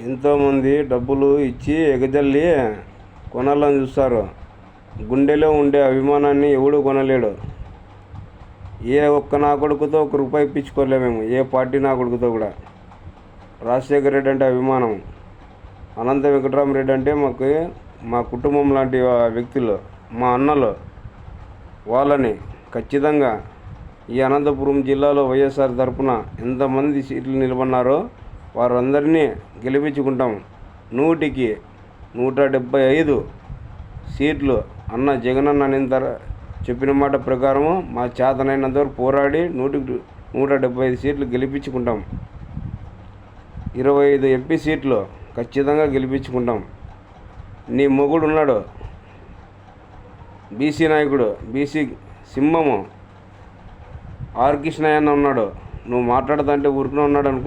ఎంతోమంది డబ్బులు ఇచ్చి ఎగజల్లి కొనాలని చూస్తారు. గుండెలో ఉండే అభిమానాన్ని ఎవడు కొనలేడు. ఏ ఒక్క నా కొడుకుతో ₹1 ఇప్పించుకోలేము మేము, ఏ పార్టీ నా కొడుకుతో కూడా. రాజశేఖర రెడ్డి అంటే అభిమానం, అనంత వెంకటరామరెడ్డి అంటే మా కుటుంబం లాంటి వ్యక్తులు, మా అన్నలు. వాళ్ళని ఖచ్చితంగా ఈ అనంతపురం జిల్లాలో వైఎస్ఆర్ తరఫున ఎంతమంది సీట్లు నిలబడినారో వారందరినీ గెలిపించుకుంటాం. 100కి 175 సీట్లు అన్న జగనన్న చెప్పిన మాట ప్రకారము మా చేతనైనంత వరకు పోరాడి 100కి 175 సీట్లు గెలిపించుకుంటాం. 25 ఎంపీ సీట్లు ఖచ్చితంగా గెలిపించుకుంటాం. నీ మొగుడు ఉన్నాడు, బీసీ నాయకుడు, బీసీ సింహము ఆర్ కృష్ణయ్య ఉన్నాడు. నువ్వు మాట్లాడుతుంటే ఊరుకునే ఉన్నాడు అనుకో.